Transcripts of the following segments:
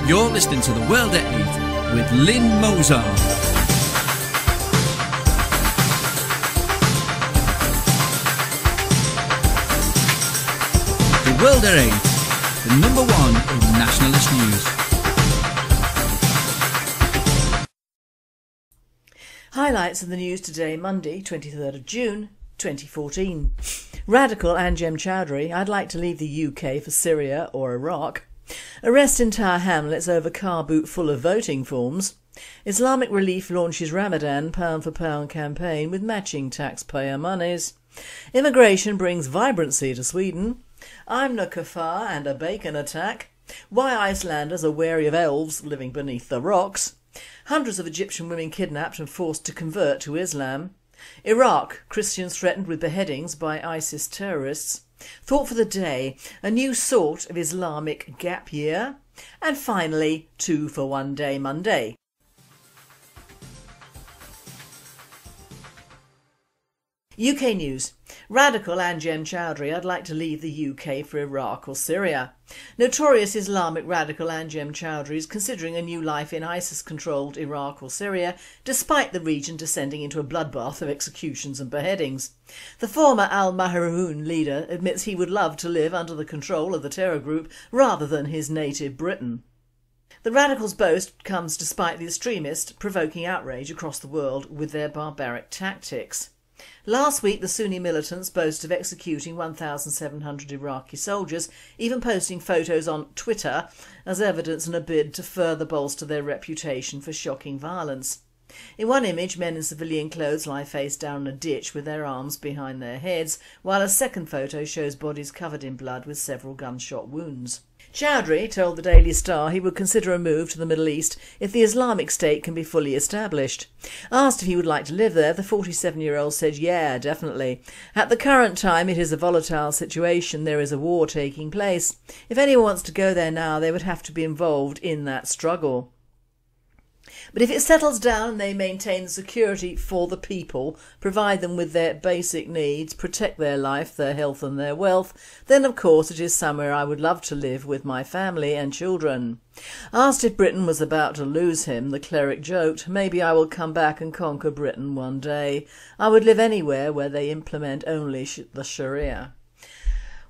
You're listening to The World at 8 with Lynn Mozart. The World at 8, the number one in nationalist news. Highlights of the news today, Monday, 23rd of June, 2014. Radical Anjem Choudhury, I'd like to leave the UK for Syria or Iraq. Arrest entire hamlets over car boot full of voting forms. Islamic Relief launches Ramadan pound for pound campaign with matching taxpayer monies. Immigration brings vibrancy to Sweden. I'm no kafar and a bacon attack. Why Icelanders are wary of elves living beneath the rocks. Hundreds of Egyptian women kidnapped and forced to convert to Islam. Iraq, Christians threatened with beheadings by ISIS terrorists. Thought for the day, a new sort of Islamic gap year. And finally, 2 for 1 day Monday. UK news. Radical Anjem Choudhury, I'd like to leave the UK for Iraq or Syria. Notorious Islamic radical Anjem Choudhury is considering a new life in ISIS-controlled Iraq or Syria, despite the region descending into a bloodbath of executions and beheadings. The former al-Mahroun leader admits he would love to live under the control of the terror group rather than his native Britain. The radicals' boast comes despite the extremists provoking outrage across the world with their barbaric tactics. Last week the Sunni militants boasted of executing 1,700 Iraqi soldiers, even posting photos on Twitter as evidence in a bid to further bolster their reputation for shocking violence. In one image, men in civilian clothes lie face down in a ditch with their arms behind their heads, while a second photo shows bodies covered in blood with several gunshot wounds. Choudhury told the Daily Star he would consider a move to the Middle East if the Islamic State can be fully established. Asked if he would like to live there, the 47-year-old said, "Yeah, definitely. At the current time it is a volatile situation, there is a war taking place. If anyone wants to go there now, they would have to be involved in that struggle. But if it settles down and they maintain the security for the people, provide them with their basic needs, protect their life, their health and their wealth, then of course it is somewhere I would love to live with my family and children." Asked if Britain was about to lose him, the cleric joked, "Maybe I will come back and conquer Britain one day. I would live anywhere where they implement only the Sharia."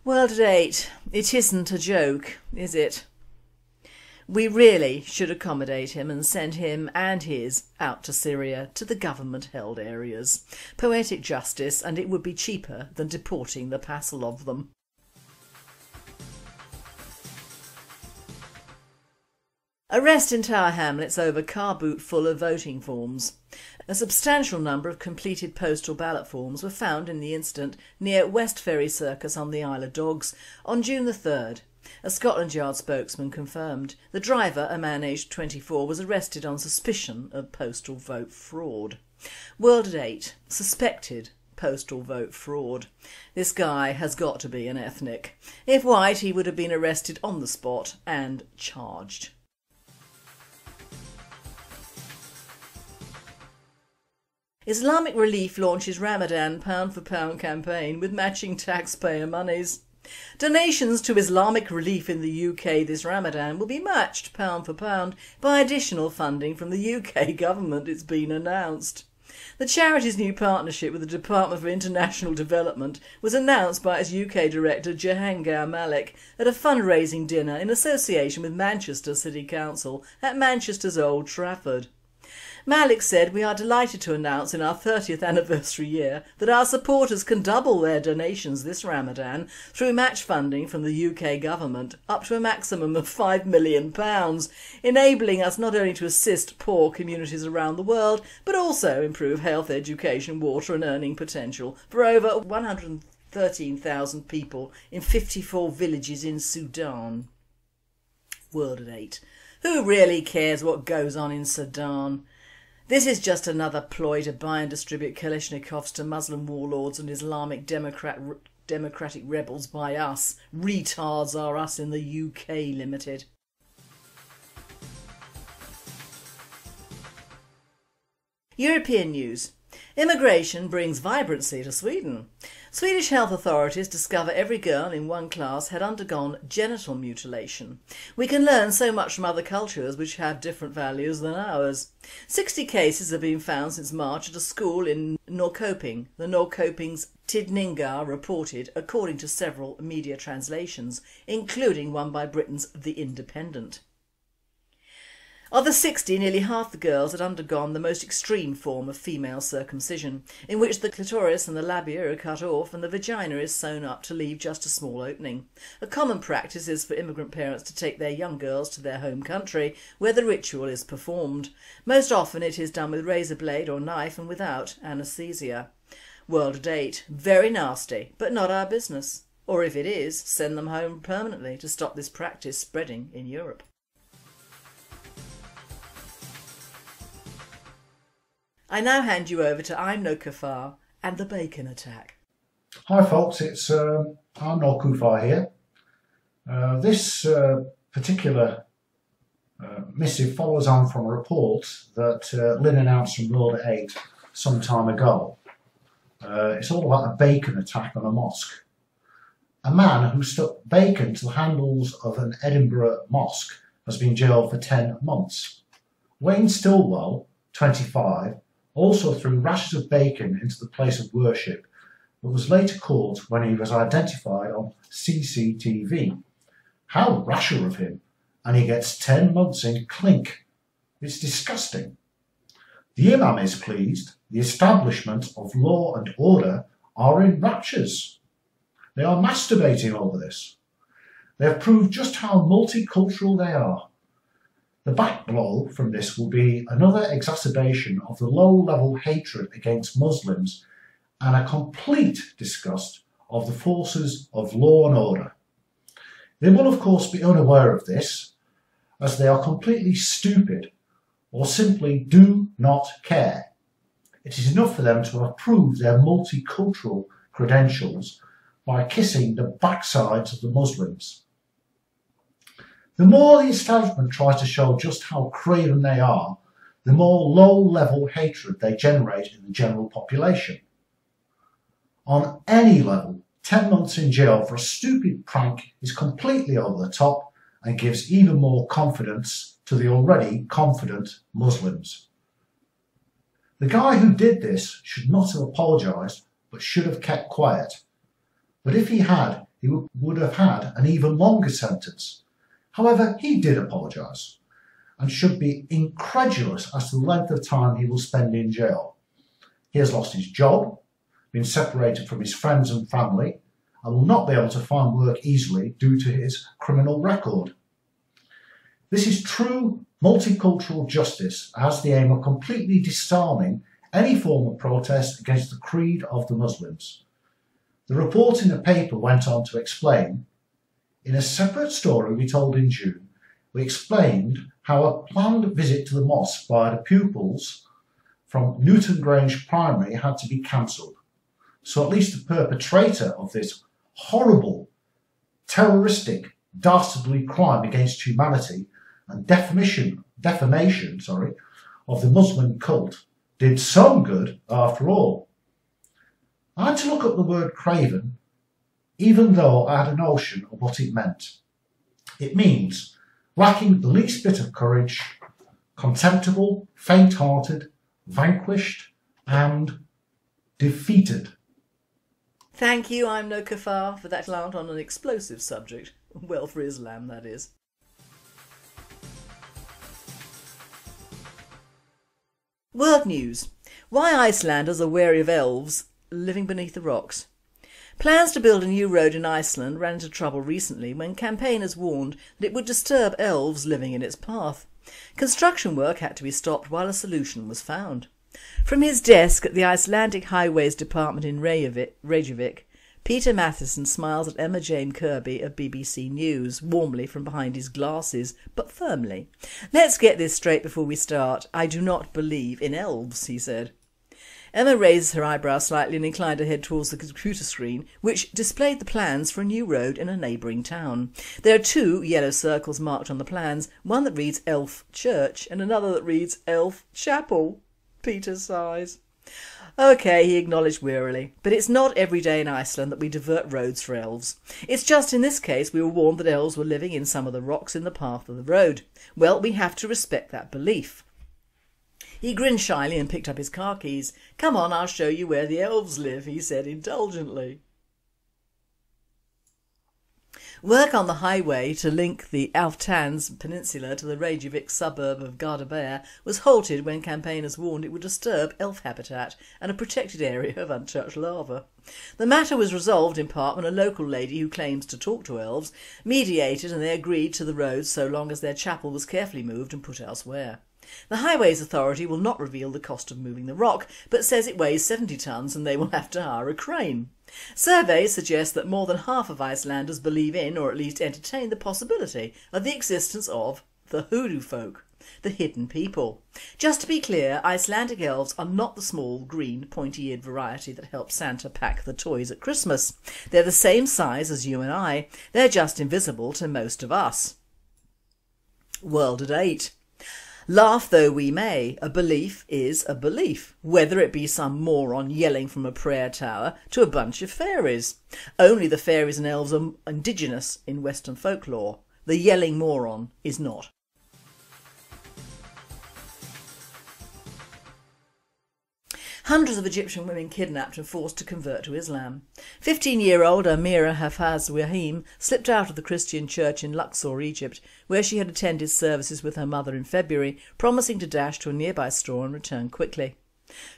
World at 8. It isn't a joke, is it? We really should accommodate him and send him and his out to Syria, to the government-held areas. Poetic justice, and it would be cheaper than deporting the passel of them. Arrest entire hamlets over car boot full of voting forms. A substantial number of completed postal ballot forms were found in the incident near West Ferry Circus on the Isle of Dogs on June the 3rd. A Scotland Yard spokesman confirmed. The driver, a man aged 24, was arrested on suspicion of postal vote fraud. World at 8. Suspected postal vote fraud. This guy has got to be an ethnic. If white, he would have been arrested on the spot and charged. Islamic Relief launches Ramadan pound for pound campaign with matching taxpayer monies. Donations to Islamic Relief in the UK this Ramadan will be matched pound for pound by additional funding from the UK government, it's been announced. The charity's new partnership with the Department for International Development was announced by its UK director Jahangir Malik at a fundraising dinner in association with Manchester City Council at Manchester's Old Trafford. Malik said, "We are delighted to announce in our 30th anniversary year that our supporters can double their donations this Ramadan through match funding from the UK government up to a maximum of £5 million, enabling us not only to assist poor communities around the world but also improve health, education, water and earning potential for over 113,000 people in 54 villages in Sudan." World at 8. Who really cares what goes on in Sudan? This is just another ploy to buy and distribute Kalashnikovs to Muslim warlords and Islamic democratic rebels by us. Retards are us in the UK Limited. European news. Immigration brings vibrancy to Sweden. Swedish health authorities discover every girl in one class had undergone genital mutilation. We can learn so much from other cultures which have different values than ours. 60 cases have been found since March at a school in Norrköping. The Norrköpings Tidningar reported, according to several media translations, including one by Britain's The Independent. Of the 60, nearly half the girls had undergone the most extreme form of female circumcision, in which the clitoris and the labia are cut off and the vagina is sewn up to leave just a small opening. A common practice is for immigrant parents to take their young girls to their home country, where the ritual is performed. Most often it is done with razor blade or knife and without anaesthesia. World date. Very nasty, but not our business. Or if it is, send them home permanently to stop this practice spreading in Europe. I now hand you over to I'm No Kafar and the bacon attack. Hi folks, it's I'm No Kafar here. This particular missive follows on from a report that Lynn announced from World 8 some time ago. It's all about a bacon attack on a mosque. A man who stuck bacon to the handles of an Edinburgh mosque has been jailed for 10 months. Wayne Stillwell, 25, also threw rashers of bacon into the place of worship, but was later caught when he was identified on CCTV. How rasher of him, and he gets 10 months in clink. It's disgusting. The Imam is pleased. The establishment of law and order are in raptures. They are masturbating over this. They have proved just how multicultural they are. The back blow from this will be another exacerbation of the low-level hatred against Muslims and a complete disgust of the forces of law and order. They will of course be unaware of this, as they are completely stupid or simply do not care. It is enough for them to have proved their multicultural credentials by kissing the backsides of the Muslims. The more the establishment tries to show just how craven they are, the more low-level hatred they generate in the general population. On any level, 10 months in jail for a stupid prank is completely over the top and gives even more confidence to the already confident Muslims. The guy who did this should not have apologised, but should have kept quiet. But if he had, he would have had an even longer sentence. However, he did apologise and should be incredulous as to the length of time he will spend in jail. He has lost his job, been separated from his friends and family, and will not be able to find work easily due to his criminal record. This is true multicultural justice, has the aim of completely disarming any form of protest against the creed of the Muslims. The report in the paper went on to explain, in a separate story we told in June, we explained how a planned visit to the mosque by the pupils from Newton Grange Primary had to be cancelled. So at least the perpetrator of this horrible, terroristic, dastardly crime against humanity and defamation of the Muslim cult did some good after all. I had to look up the word craven, even though I had a notion of what it meant. It means lacking the least bit of courage, contemptible, faint-hearted, vanquished and defeated. Thank you, I'm No Kafar, for that slant on an explosive subject. Well, for Islam, that is. World news. Why Icelanders are wary of elves living beneath the rocks. Plans to build a new road in Iceland ran into trouble recently when campaigners warned that it would disturb elves living in its path. Construction work had to be stopped while a solution was found. From his desk at the Icelandic Highways Department in Reykjavik, Peter Matheson smiles at Emma Jane Kirby of BBC News, warmly from behind his glasses, but firmly. "Let's get this straight before we start. I do not believe in elves," he said. Emma raised her eyebrows slightly and inclined her head towards the computer screen, which displayed the plans for a new road in a neighbouring town. There are 2 yellow circles marked on the plans, one that reads Elf Church and another that reads Elf Chapel. Peter sighs. OK, he acknowledged wearily, but it's not every day in Iceland that we divert roads for elves. It's just in this case we were warned that elves were living in some of the rocks in the path of the road. Well, we have to respect that belief. He grinned shyly and picked up his car keys. Come on, I'll show you where the elves live, he said indulgently. Work on the highway to link the Alftans Peninsula to the Reykjavik suburb of Gardabear was halted when campaigners warned it would disturb elf habitat and a protected area of untouched lava. The matter was resolved in part when a local lady who claims to talk to elves mediated and they agreed to the roads so long as their chapel was carefully moved and put elsewhere. The Highways Authority will not reveal the cost of moving the rock, but says it weighs 70 tonnes and they will have to hire a crane. Surveys suggest that more than half of Icelanders believe in, or at least entertain the possibility of the existence of the hoodoo folk, the hidden people. Just to be clear, Icelandic elves are not the small, green, pointy-eared variety that helps Santa pack the toys at Christmas. They're the same size as you and I, they're just invisible to most of us. World at 8. Laugh though we may, a belief is a belief, whether it be some moron yelling from a prayer tower to a bunch of fairies. Only the fairies and elves are indigenous in Western folklore. The yelling moron is not. Hundreds of Egyptian women kidnapped and forced to convert to Islam. 15-year-old Amira Hafaz Wahim slipped out of the Christian church in Luxor, Egypt, where she had attended services with her mother in February, promising to dash to a nearby store and return quickly.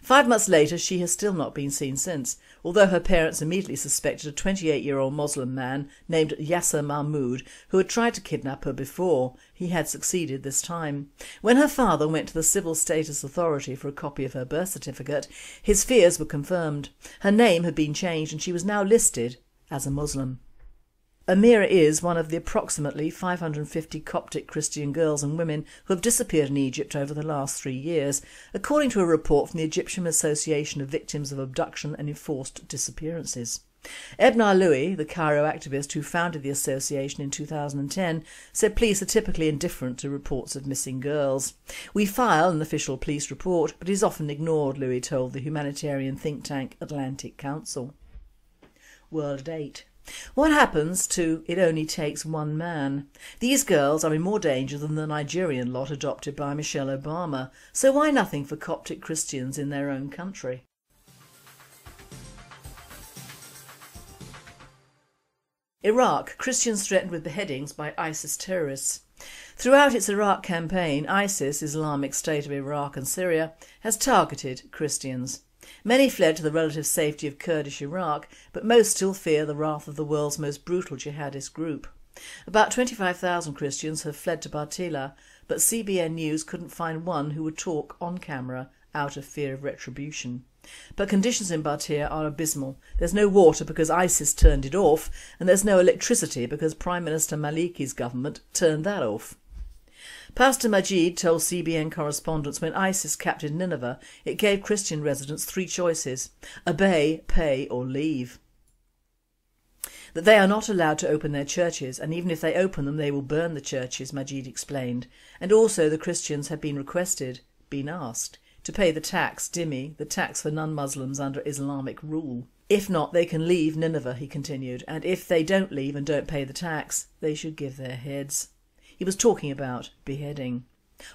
5 months later, she has still not been seen since, although her parents immediately suspected a 28-year-old Muslim man named Yasser Mahmoud who had tried to kidnap her before. He had succeeded this time. When her father went to the Civil Status Authority for a copy of her birth certificate, his fears were confirmed. Her name had been changed and she was now listed as a Muslim. Amira is one of the approximately 550 Coptic Christian girls and women who have disappeared in Egypt over the last 3 years, according to a report from the Egyptian Association of Victims of Abduction and Enforced Disappearances. Ebnar Louis, the Cairo activist who founded the association in 2010, said police are typically indifferent to reports of missing girls. We file an official police report, but it is often ignored, Louis told the humanitarian think tank Atlantic Council. World at 8. What happens to It Only Takes One Man? These girls are in more danger than the Nigerian lot adopted by Michelle Obama, so why nothing for Coptic Christians in their own country? Iraq, Christians threatened with beheadings by ISIS terrorists. Throughout its Iraq campaign, ISIS, Islamic State of Iraq and Syria, has targeted Christians. Many fled to the relative safety of Kurdish Iraq, but most still fear the wrath of the world's most brutal jihadist group. About 25,000 Christians have fled to Bartilla, but CBN News couldn't find one who would talk on camera out of fear of retribution. But conditions in Bartilla are abysmal. There's no water because ISIS turned it off, and there's no electricity because Prime Minister Maliki's government turned that off. Pastor Majid told CBN correspondents when ISIS captured Nineveh, it gave Christian residents 3 choices: obey, pay or leave. That they are not allowed to open their churches, and even if they open them they will burn the churches, Majid explained, and also the Christians have been asked, to pay the tax, dhimmi, the tax for non-Muslims under Islamic rule. If not, they can leave Nineveh, he continued, and if they don't leave and don't pay the tax, they should give their heads. He was talking about beheading.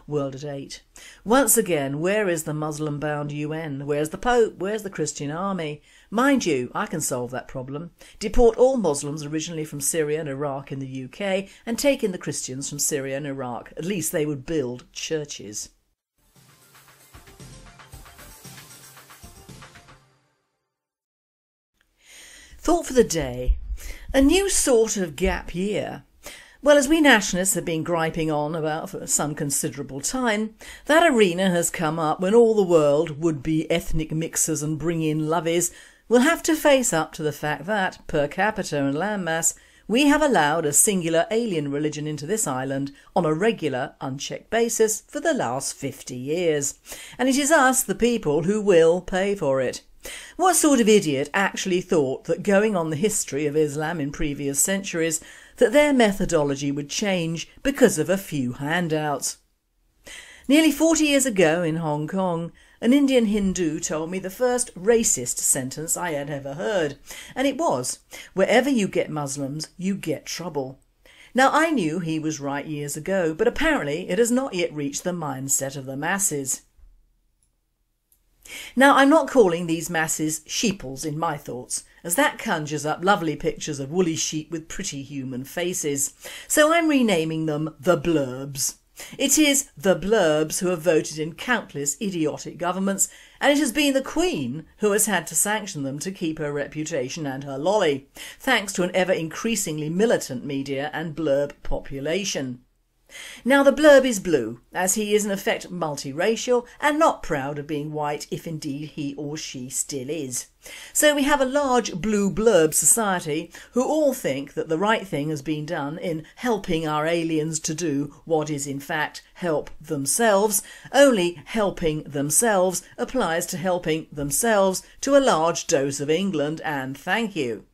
World at 8. Once again, where is the Muslim-bound UN? Where's the Pope? Where's the Christian army? Mind you, I can solve that problem. Deport all Muslims originally from Syria and Iraq in the UK and take in the Christians from Syria and Iraq. At least they would build churches. Thought for the day. A new sort of gap year. Well, as we nationalists have been griping on about for some considerable time, that arena has come up when all the world, would-be ethnic mixers and bring-in lovies, will have to face up to the fact that, per capita and landmass, we have allowed a singular alien religion into this island on a regular, unchecked basis for the last 50 years. And it is us, the people, who will pay for it. What sort of idiot actually thought that going on the history of Islam in previous centuries, that their methodology would change because of a few handouts? Nearly 40 years ago in Hong Kong, An Indian Hindu told me the first racist sentence I had ever heard, and it was, "Wherever you get Muslims, you get trouble." Now I knew he was right years ago, but apparently it has not yet reached the mindset of the masses. Now I'm not calling these masses sheeples in my thoughts, as that conjures up lovely pictures of woolly sheep with pretty human faces, so I'm renaming them the blurbs. It is the blurbs who have voted in countless idiotic governments, and it has been the Queen who has had to sanction them to keep her reputation and her lolly, thanks to an ever increasingly militant media and blurb population. Now the blurb is blue, as he is in effect multiracial and not proud of being white, if indeed he or she still is. So we have a large blue blurb society who all think that the right thing has been done in helping our aliens to do what is in fact help themselves, only helping themselves applies to helping themselves to a large dose of England, and thank you.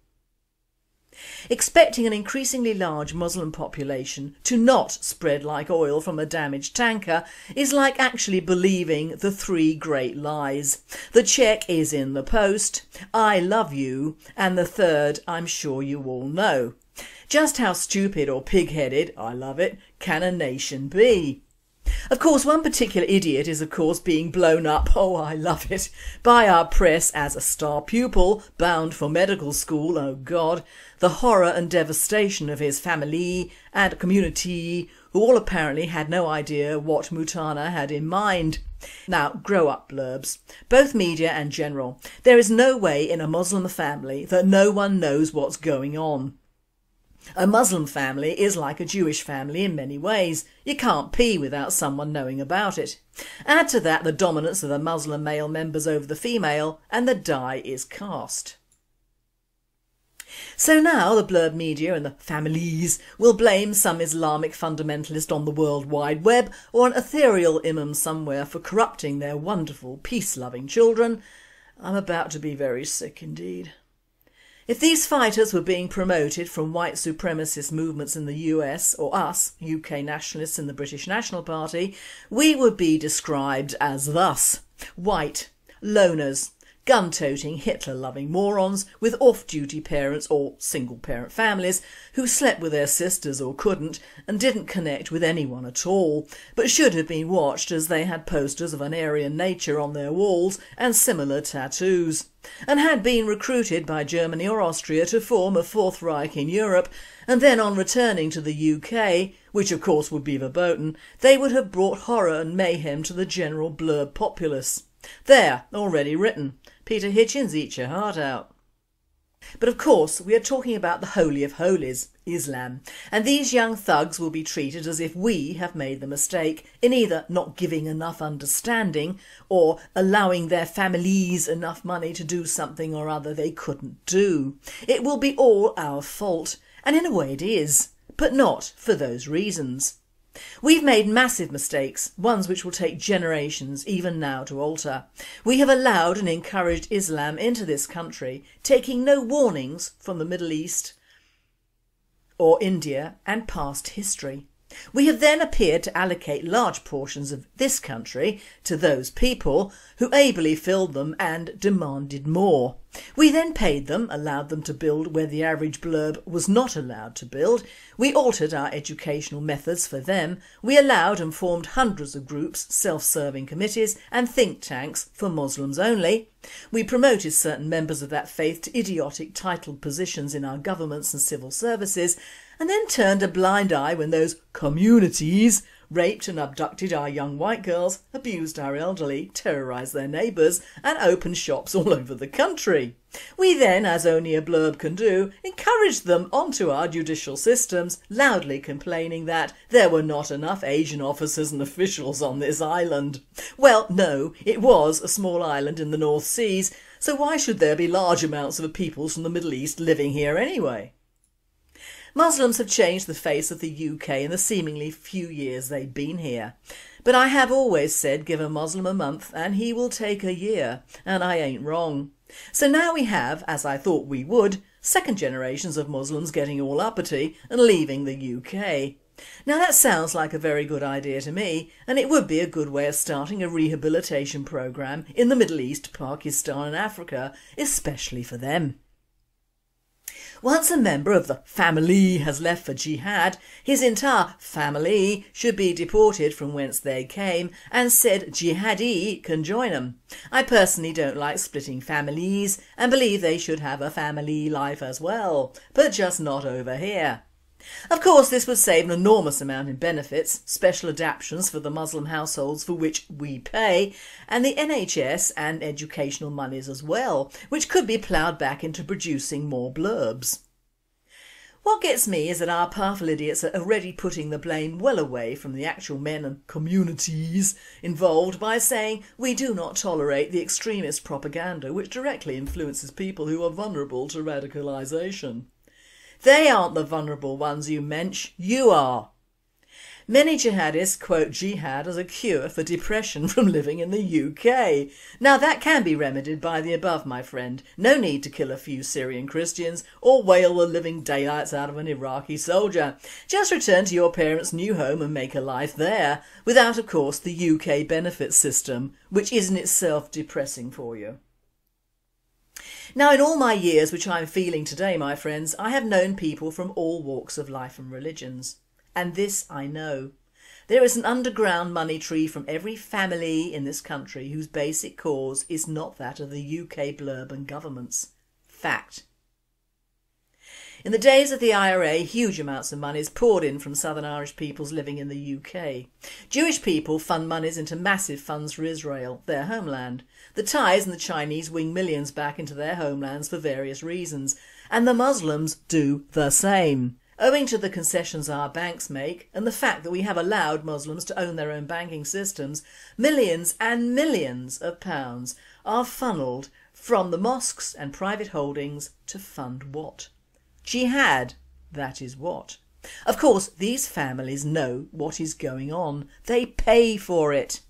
Expecting an increasingly large Muslim population to not spread like oil from a damaged tanker is like actually believing the three great lies. The cheque is in the post, I love you, and the third I'm sure you all know. Just how stupid or pig-headed, I love it, can a nation be? Of course, one particular idiot is of course being blown up, oh I love it, by our press as a star pupil bound for medical school, oh God, the horror and devastation of his family and community, who all apparently had no idea what Muthana had in mind. Now grow up blurbs, both media and general. There is no way in a Muslim family that no one knows what's going on. A Muslim family is like a Jewish family in many ways. You can't pee without someone knowing about it. Add to that the dominance of the Muslim male members over the female and the die is cast. So now the blurb media and the families will blame some Islamic fundamentalist on the World Wide Web or an ethereal imam somewhere for corrupting their wonderful peace-loving children. I'm about to be very sick indeed. If these fighters were being promoted from white supremacist movements in the US, or us, UK Nationalists in the British National Party, we would be described as thus: white, loners, gun-toting, Hitler-loving morons with off-duty parents or single-parent families who slept with their sisters or couldn't and didn't connect with anyone at all, but should have been watched as they had posters of an Aryan nature on their walls and similar tattoos, and had been recruited by Germany or Austria to form a Fourth Reich in Europe, and then on returning to the UK, which of course would be verboten, they would have brought horror and mayhem to the general blurb populace. There, already written. Peter Hitchens, eat your heart out. But of course we are talking about the Holy of Holies, Islam, and these young thugs will be treated as if we have made the mistake in either not giving enough understanding or allowing their families enough money to do something or other they couldn't do. It will be all our fault, and in a way it is, but not for those reasons. We've made massive mistakes, ones which will take generations even now to alter. We have allowed and encouraged Islam into this country, taking no warnings from the Middle East or India and past history. We have then appeared to allocate large portions of this country to those people who ably filled them and demanded more. We then paid them, allowed them to build where the average blurb was not allowed to build. We altered our educational methods for them. We allowed and formed hundreds of groups, self-serving committees and think tanks for Muslims only. We promoted certain members of that faith to idiotic titled positions in our governments and civil services, and then turned a blind eye when those communities raped and abducted our young white girls, abused our elderly, terrorised their neighbours and opened shops all over the country. We then, as only a blurb can do, encouraged them onto our judicial systems, loudly complaining that there were not enough Asian officers and officials on this island. Well, no, it was a small island in the North Seas, so why should there be large amounts of peoples from the Middle East living here anyway? Muslims have changed the face of the UK in the seemingly few years they've been here. But I have always said give a Muslim a month and he will take a year, and I ain't wrong. So now we have, as I thought we would, second generations of Muslims getting all uppity and leaving the UK. Now that sounds like a very good idea to me, and it would be a good way of starting a rehabilitation programme in the Middle East, Pakistan and Africa, especially for them. Once a member of the family has left for jihad, his entire family should be deported from whence they came and said jihadi can join them. I personally don't like splitting families and believe they should have a family life as well, but just not over here. Of course this would save an enormous amount in benefits, special adaptations for the Muslim households for which we pay, and the NHS and educational monies as well, which could be ploughed back into producing more blurbs. What gets me is that our powerful idiots are already putting the blame well away from the actual men and communities involved by saying we do not tolerate the extremist propaganda which directly influences people who are vulnerable to radicalisation. They aren't the vulnerable ones you mensch, you are. Many jihadists quote jihad as a cure for depression from living in the UK. Now that can be remedied by the above, my friend. No need to kill a few Syrian Christians or whale the living daylights out of an Iraqi soldier. Just return to your parents' new home and make a life there, without of course the UK benefit system, which is in itself depressing for you. Now in all my years which I am feeling today, my friends, I have known people from all walks of life and religions. And this I know. There is an underground money tree from every family in this country whose basic cause is not that of the UK blurb and governments. Fact. In the days of the IRA, huge amounts of money is poured in from Southern Irish peoples living in the UK. Jewish people fund monies into massive funds for Israel, their homeland. The Thais and the Chinese wing millions back into their homelands for various reasons, and the Muslims do the same. Owing to the concessions our banks make and the fact that we have allowed Muslims to own their own banking systems, millions and millions of pounds are funnelled from the mosques and private holdings to fund what? Jihad, that is what. Of course, these families know what is going on. They pay for it.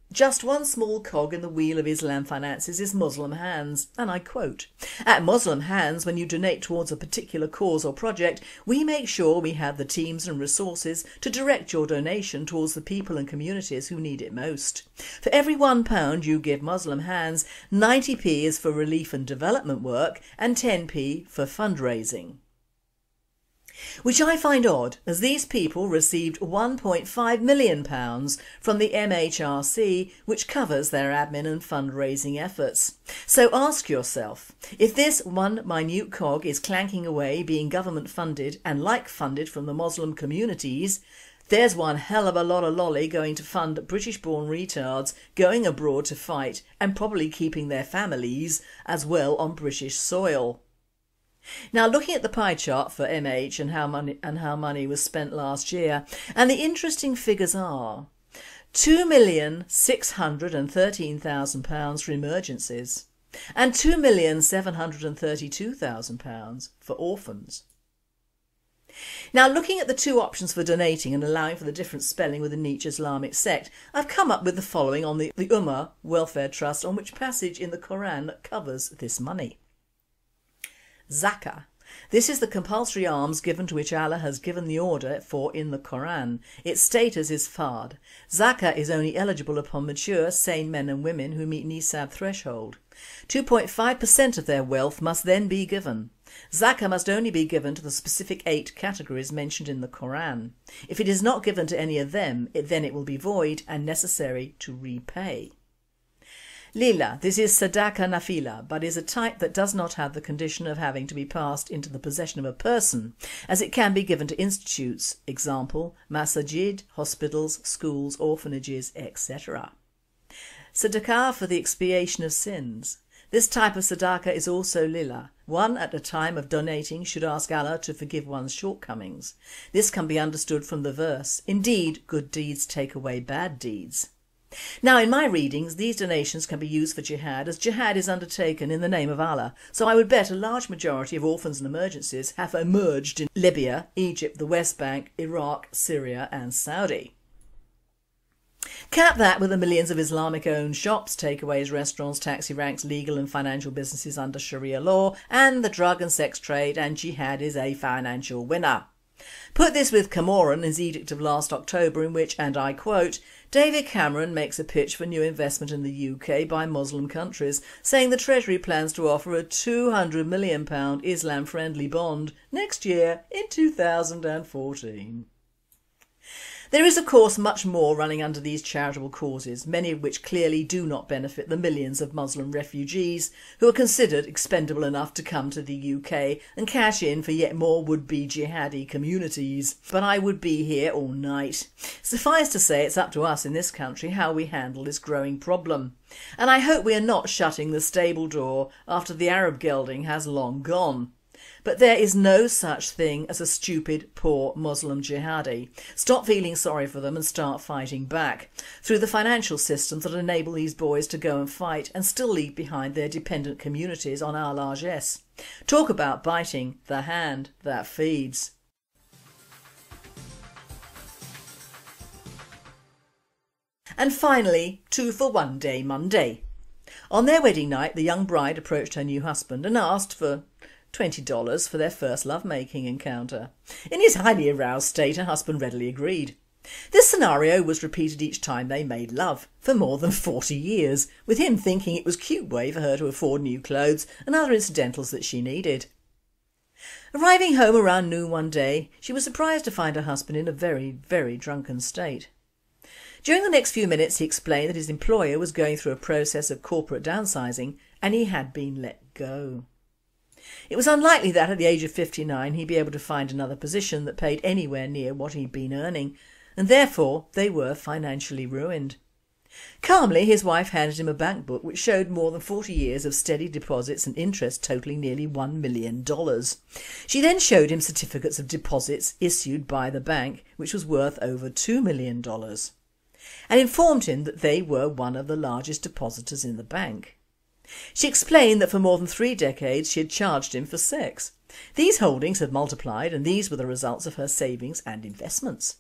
Just one small cog in the wheel of Islam finances is Muslim Hands, and I quote, "At Muslim Hands, when you donate towards a particular cause or project, we make sure we have the teams and resources to direct your donation towards the people and communities who need it most. For every £1 you give Muslim Hands, 90p is for relief and development work and 10p for fundraising." Which I find odd, as these people received £1.5 million from the MHRC, which covers their admin and fundraising efforts. So ask yourself, if this one minute cog is clanking away being government funded and like funded from the Muslim communities, there's one hell of a lot of lolly going to fund British-born retards going abroad to fight and probably keeping their families as well on British soil. Now looking at the pie chart for MH and how money was spent last year, and the interesting figures are £2,613,000 for emergencies and £2,732,000 for orphans. Now looking at the two options for donating and allowing for the different spelling within each Islamic sect, I've come up with the following on the Ummah Welfare Trust, on which passage in the Quran covers this money. Zakah. This is the compulsory alms given to which Allah has given the order for in the Quran. Its status is fard. Zakah is only eligible upon mature, sane men and women who meet nisab threshold. 2.5% of their wealth must then be given. Zakah must only be given to the specific 8 categories mentioned in the Quran. If it is not given to any of them, then it will be void and necessary to repay. Lila, this is Sadaka Nafila, but is a type that does not have the condition of having to be passed into the possession of a person, as it can be given to institutes, example, masajid, hospitals, schools, orphanages, etc. Sadaqah for the expiation of sins. This type of sadaqah is also lila. One at the time of donating should ask Allah to forgive one's shortcomings. This can be understood from the verse, indeed, good deeds take away bad deeds. Now in my readings these donations can be used for jihad, as jihad is undertaken in the name of Allah, so I would bet a large majority of orphans and emergencies have emerged in Libya, Egypt, the West Bank, Iraq, Syria and Saudi. Cap that with the millions of Islamic owned shops, takeaways, restaurants, taxi ranks, legal and financial businesses under Sharia law and the drug and sex trade, and jihad is a financial winner. Put this with Cameron, his edict of last October, in which, and I quote, David Cameron makes a pitch for new investment in the UK by Muslim countries, saying the Treasury plans to offer a £200 million Islam-friendly bond next year in 2014. There is of course much more running under these charitable causes, many of which clearly do not benefit the millions of Muslim refugees who are considered expendable enough to come to the UK and cash in for yet more would-be jihadi communities. But I would be here all night. Suffice to say, it's up to us in this country how we handle this growing problem. And I hope we are not shutting the stable door after the Arab gelding has long gone. But there is no such thing as a stupid, poor Muslim jihadi. Stop feeling sorry for them and start fighting back through the financial systems that enable these boys to go and fight and still leave behind their dependent communities on our largesse. Talk about biting the hand that feeds. And finally, 2 for 1 Day Monday. On their wedding night, the young bride approached her new husband and asked for $20 for their first lovemaking encounter. In his highly aroused state, her husband readily agreed. This scenario was repeated each time they made love, for more than 40 years, with him thinking it was a cute way for her to afford new clothes and other incidentals that she needed. Arriving home around noon one day, she was surprised to find her husband in a very, very drunken state. During the next few minutes he explained that his employer was going through a process of corporate downsizing and he had been let go. It was unlikely that at the age of 59 he'd be able to find another position that paid anywhere near what he'd been earning, and therefore they were financially ruined. Calmly his wife handed him a bank book which showed more than 40 years of steady deposits and interest totalling nearly $1 million. She then showed him certificates of deposits issued by the bank which was worth over $2 million, and informed him that they were one of the largest depositors in the bank. She explained that for more than 3 decades she had charged him for sex. These holdings had multiplied and these were the results of her savings and investments.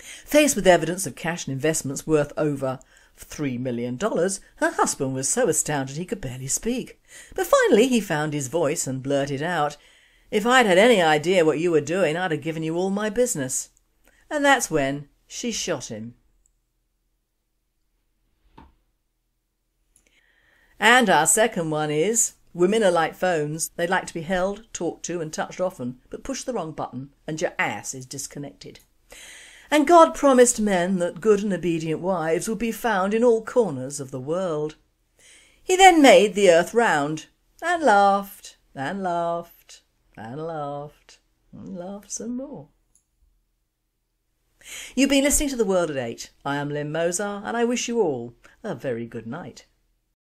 Faced with evidence of cash and investments worth over $3 million, her husband was so astounded he could barely speak. But finally he found his voice and blurted out, "If I'd had any idea what you were doing, I'd have given you all my business." And that's when she shot him. And our second one is, women are like phones. They like to be held, talked to and touched often, but push the wrong button and your ass is disconnected. And God promised men that good and obedient wives would be found in all corners of the world. He then made the earth round and laughed and laughed and laughed and laughed some more. You've been listening to The World at 8. I am Lynn Mozart and I wish you all a very good night.